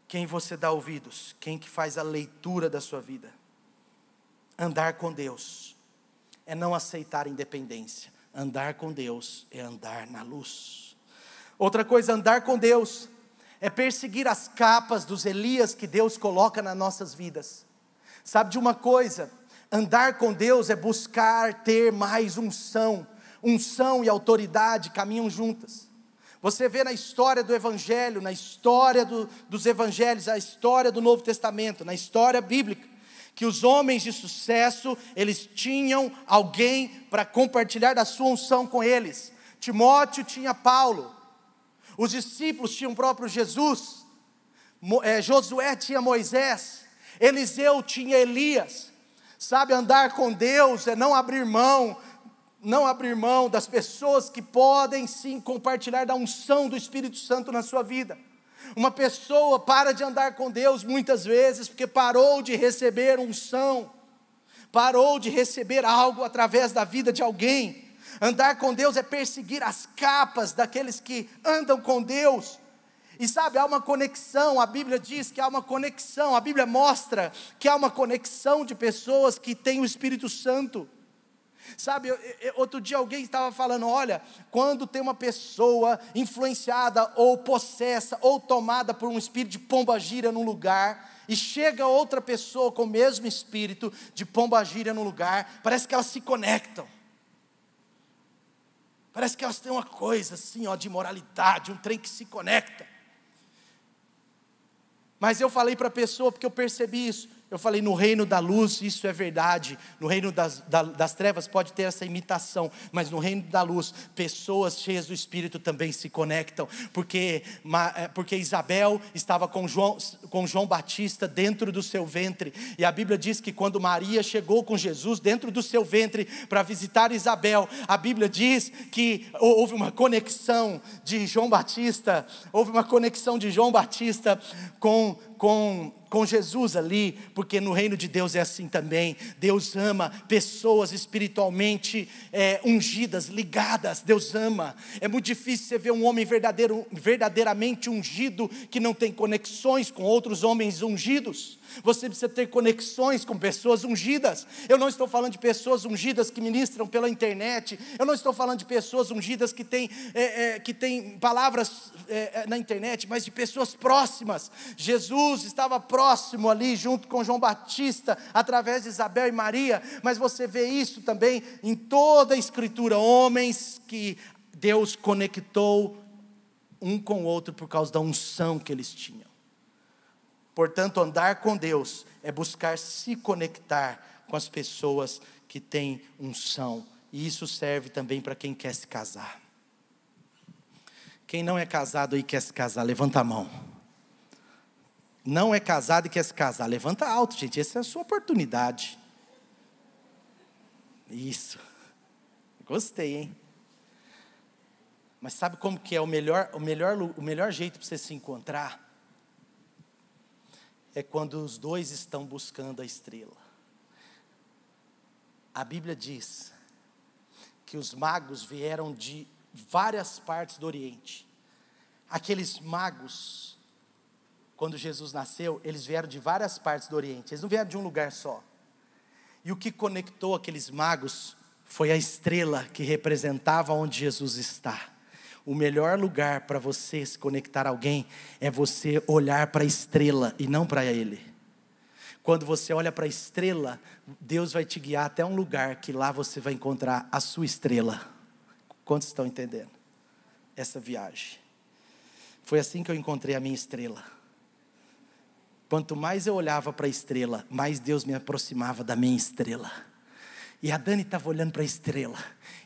Quem você dá ouvidos? Quem que faz a leitura da sua vida? Andar com Deus é não aceitar independência. Andar com Deus é andar na luz. Outra coisa, andar com Deus é perseguir as capas dos Elias que Deus coloca nas nossas vidas. Sabe de uma coisa? Andar com Deus é buscar ter mais unção. Unção e autoridade caminham juntas. Você vê na história do Evangelho, na história dos Evangelhos, a história do Novo Testamento, na história bíblica, que os homens de sucesso, eles tinham alguém para compartilhar da sua unção com eles. Timóteo tinha Paulo, os discípulos tinham o próprio Jesus, Josué tinha Moisés, Eliseu tinha Elias. Sabe, andar com Deus é não abrir mão das pessoas que podem sim compartilhar da unção do Espírito Santo na sua vida. Uma pessoa para de andar com Deus muitas vezes porque parou de receber unção, parou de receber algo através da vida de alguém. Andar com Deus é perseguir as capas daqueles que andam com Deus. E sabe, há uma conexão, a Bíblia diz que há uma conexão, a Bíblia mostra que há uma conexão de pessoas que têm o Espírito Santo. Sabe, outro dia alguém estava falando, olha, quando tem uma pessoa influenciada ou possessa ou tomada por um espírito de pombagira num lugar, e chega outra pessoa com o mesmo espírito de pombagira no lugar, parece que elas se conectam. Parece que elas têm uma coisa assim, de moralidade, um trem que se conecta. Mas eu falei para a pessoa, porque eu percebi isso. Eu falei, no reino da luz isso é verdade. No reino das trevas pode ter essa imitação. Mas no reino da luz, pessoas cheias do Espírito também se conectam. Porque Isabel estava com João Batista dentro do seu ventre. E a Bíblia diz que quando Maria chegou com Jesus dentro do seu ventre para visitar Isabel, a Bíblia diz que houve uma conexão de João Batista. Houve uma conexão de João Batista com Jesus ali, porque no reino de Deus é assim também. Deus ama pessoas espiritualmente ungidas, ligadas. Deus ama. É muito difícil você ver um homem verdadeiramente ungido que não tem conexões com outros homens ungidos. Você precisa ter conexões com pessoas ungidas. Eu não estou falando de pessoas ungidas que ministram pela internet. Eu não estou falando de pessoas ungidas que têm palavras na internet, mas de pessoas próximas. Jesus estava próximo ali junto com João Batista, através de Isabel e Maria. Mas você vê isso também em toda a Escritura. Homens que Deus conectou um com o outro por causa da unção que eles tinham. Portanto, andar com Deus é buscar se conectar com as pessoas que têm unção. E isso serve também para quem quer se casar. Quem não é casado e quer se casar, levanta a mão. Não é casado e quer se casar, levanta alto, gente. Essa é a sua oportunidade. Isso. Gostei, hein? Mas sabe como que é o melhor jeito para você se encontrar? É quando os dois estão buscando a estrela. A Bíblia diz que os magos vieram de várias partes do Oriente. Aqueles magos, quando Jesus nasceu, eles vieram de várias partes do Oriente. Eles não vieram de um lugar só. E o que conectou aqueles magos foi a estrela que representava onde Jesus está. O melhor lugar para você se conectar a alguém é você olhar para a estrela e não para ele. Quando você olha para a estrela, Deus vai te guiar até um lugar que lá você vai encontrar a sua estrela. Quantos estão entendendo essa viagem? Foi assim que eu encontrei a minha estrela. Quanto mais eu olhava para a estrela, mais Deus me aproximava da minha estrela. E a Dani estava olhando para a estrela,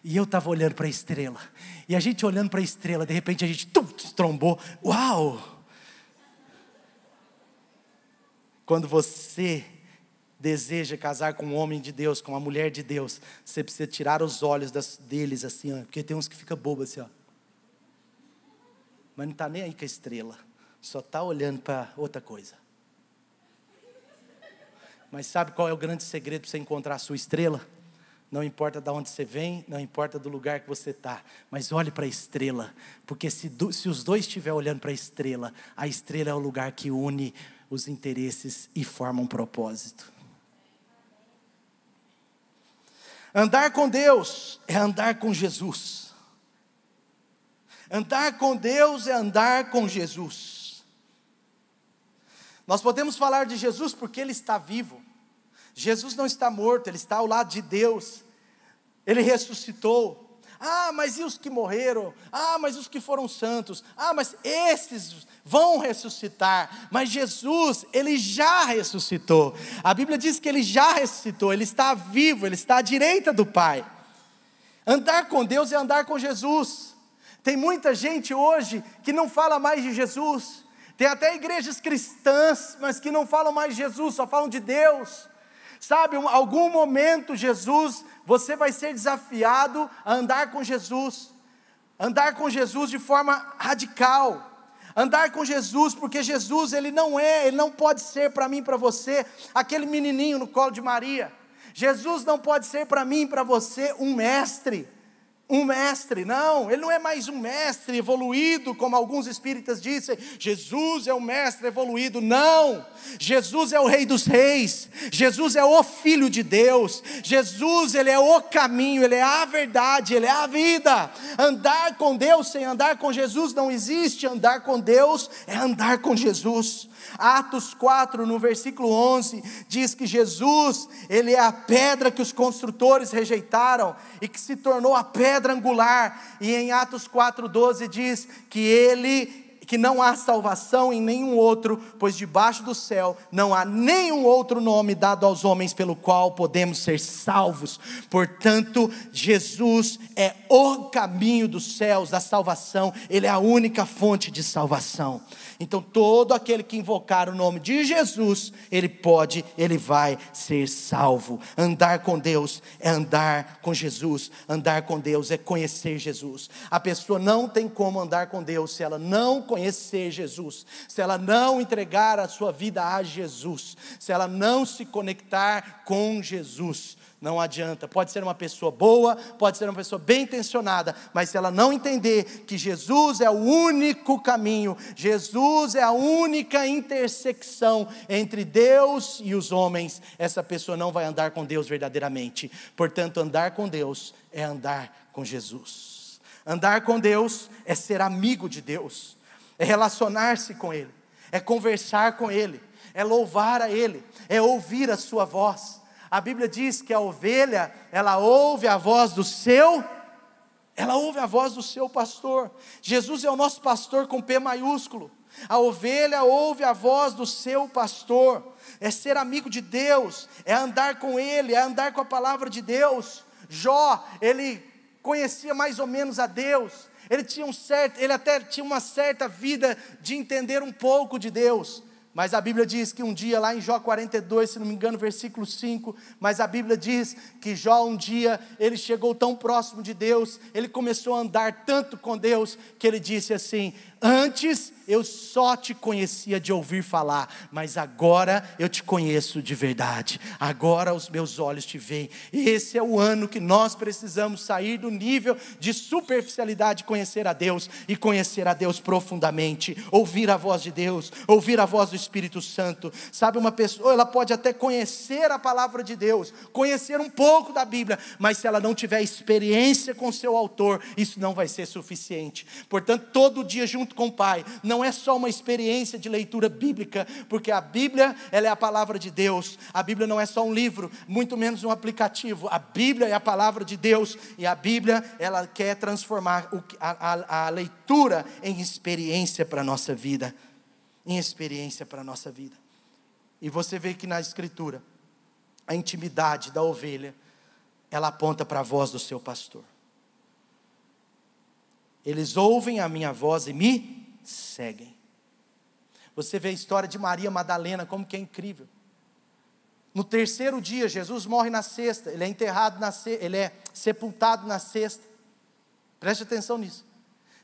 e eu estava olhando para a estrela, e a gente olhando para a estrela, de repente a gente se trombou. Uau! Quando você deseja casar com um homem de Deus, com uma mulher de Deus, você precisa tirar os olhos deles assim, porque tem uns que ficam bobos assim, mas não está nem aí com a estrela, só está olhando para outra coisa. Mas sabe qual é o grande segredo para você encontrar a sua estrela? Não importa de onde você vem, não importa do lugar que você está, mas olhe para a estrela, porque se os dois estiverem olhando para a estrela é o lugar que une os interesses e forma um propósito. Andar com Deus é andar com Jesus. Andar com Deus é andar com Jesus. Nós podemos falar de Jesus porque Ele está vivo. Jesus não está morto, Ele está ao lado de Deus. Ele ressuscitou. Ah, mas e os que morreram? Ah, mas os que foram santos? Ah, mas esses vão ressuscitar. Mas Jesus, Ele já ressuscitou. A Bíblia diz que Ele já ressuscitou, Ele está vivo, Ele está à direita do Pai. Andar com Deus é andar com Jesus. Tem muita gente hoje que não fala mais de Jesus. Tem até igrejas cristãs, mas que não falam mais de Jesus, só falam de Deus. Sabe, em algum momento Jesus, você vai ser desafiado a andar com Jesus. Andar com Jesus de forma radical. Andar com Jesus, porque Jesus, Ele não pode ser para mim e para você, aquele menininho no colo de Maria. Jesus não pode ser para mim e para você um mestre, não, Ele não é mais um mestre evoluído, como alguns espíritas dizem, Jesus é o mestre evoluído, não, Jesus é o Rei dos Reis, Jesus é o Filho de Deus, Jesus, Ele é o caminho, Ele é a verdade, Ele é a vida. Andar com Deus sem andar com Jesus não existe. Andar com Deus é andar com Jesus. Atos 4, no versículo 11, diz que Jesus, Ele é a pedra que os construtores rejeitaram, e que se tornou a pedra angular. E em Atos 4,12 diz que não há salvação em nenhum outro, pois debaixo do céu não há nenhum outro nome dado aos homens pelo qual podemos ser salvos. Portanto, Jesus é o caminho dos céus, da salvação, Ele é a única fonte de salvação. Então todo aquele que invocar o nome de Jesus, ele vai ser salvo. Andar com Deus é andar com Jesus. Andar com Deus é conhecer Jesus. A pessoa não tem como andar com Deus se ela não conhecer Jesus, se ela não entregar a sua vida a Jesus, se ela não se conectar com Jesus. Não adianta, pode ser uma pessoa boa, pode ser uma pessoa bem intencionada, mas se ela não entender que Jesus é o único caminho, Jesus é a única intersecção entre Deus e os homens, essa pessoa não vai andar com Deus verdadeiramente. Portanto, andar com Deus é andar com Jesus. Andar com Deus é ser amigo de Deus, é relacionar-se com Ele, é conversar com Ele, é louvar a Ele, é ouvir a sua voz. A Bíblia diz que a ovelha, ela ouve a voz do seu pastor. Jesus é o nosso pastor com P maiúsculo. A ovelha ouve a voz do seu pastor. É ser amigo de Deus, é andar com Ele, é andar com a palavra de Deus. Jó, ele conhecia mais ou menos a Deus. Ele até tinha uma certa vida de entender um pouco de Deus. Mas a Bíblia diz que um dia, lá em Jó 42, se não me engano, versículo 5, mas a Bíblia diz que Jó um dia, ele chegou tão próximo de Deus, ele começou a andar tanto com Deus, que ele disse assim: antes eu só te conhecia de ouvir falar, mas agora eu te conheço de verdade, agora os meus olhos te veem. Esse é o ano que nós precisamos sair do nível de superficialidade, conhecer a Deus, e conhecer a Deus profundamente, ouvir a voz de Deus, ouvir a voz do Espírito Santo. Sabe, uma pessoa, ela pode até conhecer a palavra de Deus, conhecer um pouco da Bíblia, mas se ela não tiver experiência com seu autor, isso não vai ser suficiente. Portanto, todo dia junto com o Pai, não é só uma experiência de leitura bíblica, porque a Bíblia, ela é a palavra de Deus. A Bíblia não é só um livro, muito menos um aplicativo. A Bíblia é a palavra de Deus, e a Bíblia, ela quer transformar a leitura em experiência para a nossa vida. Em experiência para a nossa vida. E você vê que na Escritura, a intimidade da ovelha, ela aponta para a voz do seu pastor. Eles ouvem a minha voz e me seguem. Você vê a história de Maria Madalena, como que é incrível. No terceiro dia, Jesus morre na sexta, ele é enterrado ele é sepultado na sexta. Preste atenção nisso.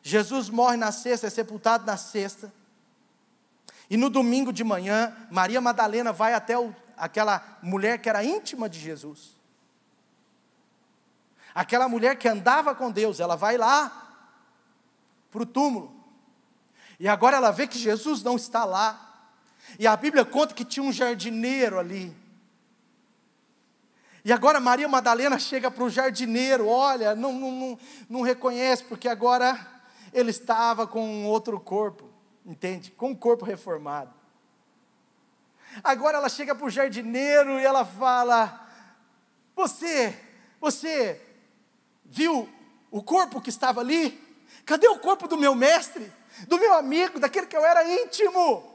Jesus morre na sexta, é sepultado na sexta. E no domingo de manhã, Maria Madalena vai até aquela mulher que era íntima de Jesus. Aquela mulher que andava com Deus, ela vai lá para o túmulo. E agora ela vê que Jesus não está lá. E a Bíblia conta que tinha um jardineiro ali. E agora Maria Madalena chega para o jardineiro, olha, não reconhece, porque agora ele estava com outro corpo, entende? Com um corpo reformado. Agora ela chega para o jardineiro e ela fala: você viu o corpo que estava ali? Cadê o corpo do meu mestre, do meu amigo, daquele que eu era íntimo?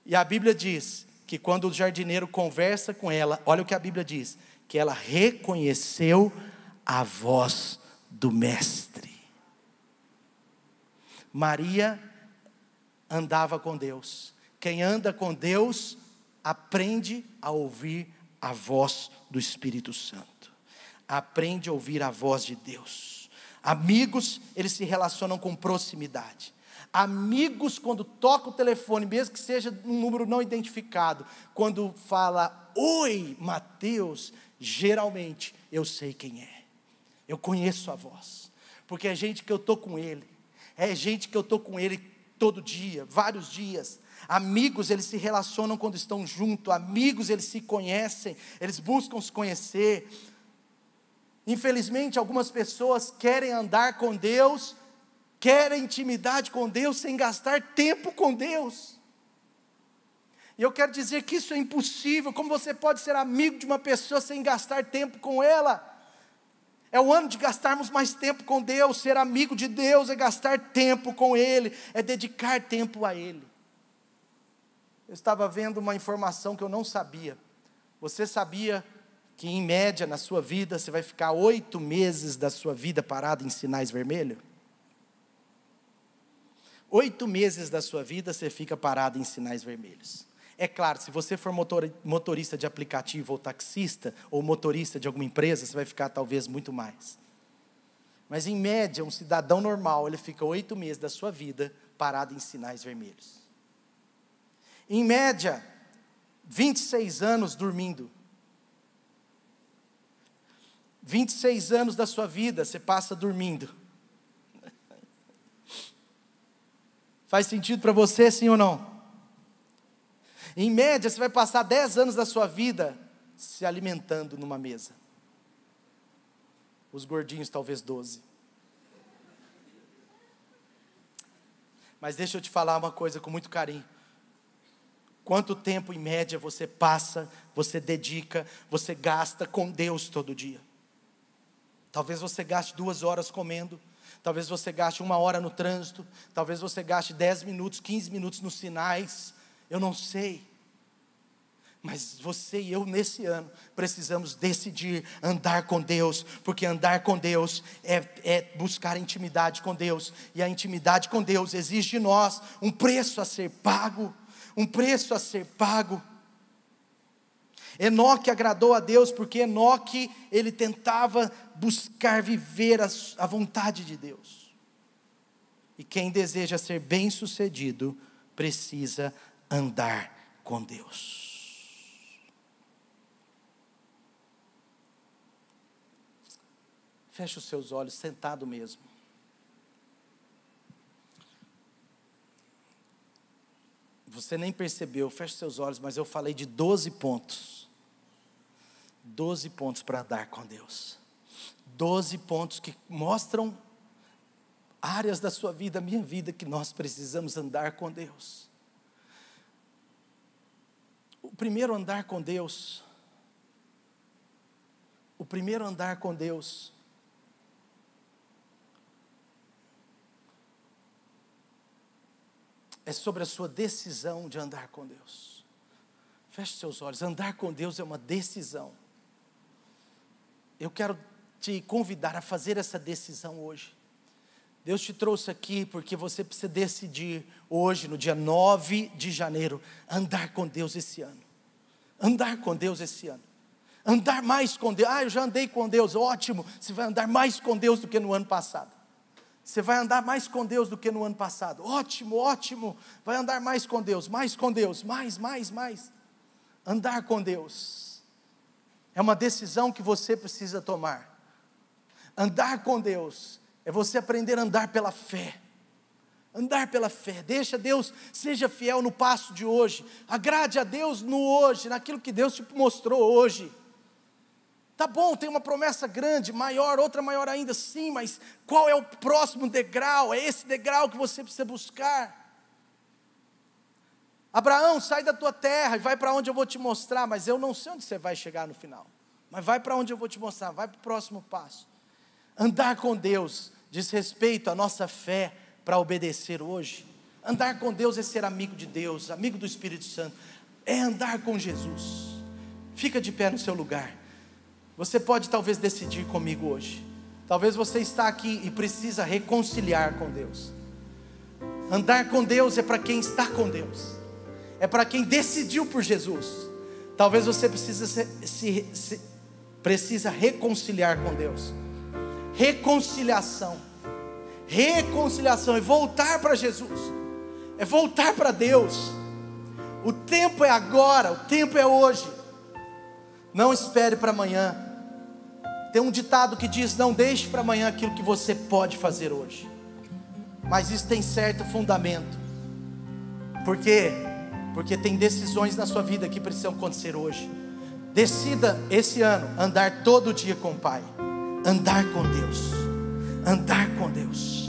E a Bíblia diz que quando o jardineiro conversa com ela, olha o que a Bíblia diz, que ela reconheceu a voz do mestre. Maria andava com Deus. Quem anda com Deus aprende a ouvir a voz do Espírito Santo, aprende a ouvir a voz de Deus. Amigos, eles se relacionam com proximidade. Amigos, quando toca o telefone, mesmo que seja um número não identificado, quando fala: oi, Mateus, geralmente eu sei quem é, eu conheço a voz, porque é gente que eu estou com ele, é gente que eu estou com ele todo dia, vários dias. Amigos, eles se relacionam quando estão juntos. Amigos, eles se conhecem, eles buscam se conhecer. Infelizmente, algumas pessoas querem andar com Deus, querem intimidade com Deus, sem gastar tempo com Deus. E eu quero dizer que isso é impossível. Como você pode ser amigo de uma pessoa sem gastar tempo com ela? É o ano de gastarmos mais tempo com Deus. Ser amigo de Deus é gastar tempo com Ele, é dedicar tempo a Ele. Eu estava vendo uma informação que eu não sabia. Você sabia que em média na sua vida, você vai ficar 8 meses da sua vida parado em sinais vermelhos? 8 meses da sua vida você fica parado em sinais vermelhos. É claro, se você for motorista de aplicativo ou taxista, ou motorista de alguma empresa, você vai ficar talvez muito mais. Mas em média, um cidadão normal, ele fica 8 meses da sua vida parado em sinais vermelhos. Em média, 26 anos dormindo. 26 anos da sua vida você passa dormindo. Faz sentido para você, sim ou não? Em média, você vai passar 10 anos da sua vida se alimentando numa mesa. Os gordinhos talvez 12. Mas deixa eu te falar uma coisa com muito carinho. Quanto tempo em média você passa, você dedica, você gasta com Deus todo dia? Talvez você gaste 2 horas comendo, talvez você gaste 1 hora no trânsito, talvez você gaste 10 minutos, 15 minutos nos sinais, eu não sei. Mas você e eu nesse ano precisamos decidir andar com Deus, porque andar com Deus é buscar intimidade com Deus, e a intimidade com Deus exige de nós um preço a ser pago, Enoque agradou a Deus, porque Enoque, ele tentava buscar viver a vontade de Deus, e quem deseja ser bem sucedido, precisa andar com Deus. Feche os seus olhos, sentado mesmo. Você nem percebeu, feche os seus olhos, mas eu falei de 12 pontos. 12 pontos para andar com Deus. 12 pontos que mostram áreas da sua vida, minha vida, que nós precisamos andar com Deus. O primeiro andar com Deus é sobre a sua decisão de andar com Deus. Feche seus olhos. Andar com Deus é uma decisão. Eu quero te convidar a fazer essa decisão hoje. Deus te trouxe aqui porque você precisa decidir hoje, no dia 9 de janeiro, andar com Deus esse ano. Andar com Deus esse ano. Andar mais com Deus. Eu já andei com Deus, ótimo. Você vai andar mais com Deus do que no ano passado. Você vai andar mais com Deus do que no ano passado. Ótimo, ótimo. Vai andar mais com Deus, mais. Andar com Deus é uma decisão que você precisa tomar. Andar com Deus é você aprender a andar pela fé. Andar pela fé. Deixa Deus, seja fiel no passo de hoje. Agrade a Deus no hoje, naquilo que Deus te mostrou hoje. Tá bom, tem uma promessa grande, maior, outra maior ainda, sim, mas qual é o próximo degrau? É esse degrau que você precisa buscar. Abraão, sai da tua terra e vai para onde eu vou te mostrar. Mas eu não sei onde você vai chegar no final. Mas vai para onde eu vou te mostrar, vai para o próximo passo. Andar com Deus diz respeito à nossa fé para obedecer hoje. Andar com Deus é ser amigo de Deus, amigo do Espírito Santo. É andar com Jesus. Fica de pé no seu lugar. Você pode talvez decidir comigo hoje. Talvez você está aqui e precisa reconciliar com Deus. Andar com Deus é para quem está com Deus. É para quem decidiu por Jesus. Talvez você precisa reconciliar com Deus. Reconciliação é voltar para Jesus, é voltar para Deus. O tempo é agora, o tempo é hoje. Não espere para amanhã. Tem um ditado que diz: não deixe para amanhã aquilo que você pode fazer hoje. Mas isso tem certo fundamento. Por quê? Porque tem decisões na sua vida que precisam acontecer hoje. Decida esse ano andar todo dia com o Pai. Andar com Deus. Andar com Deus.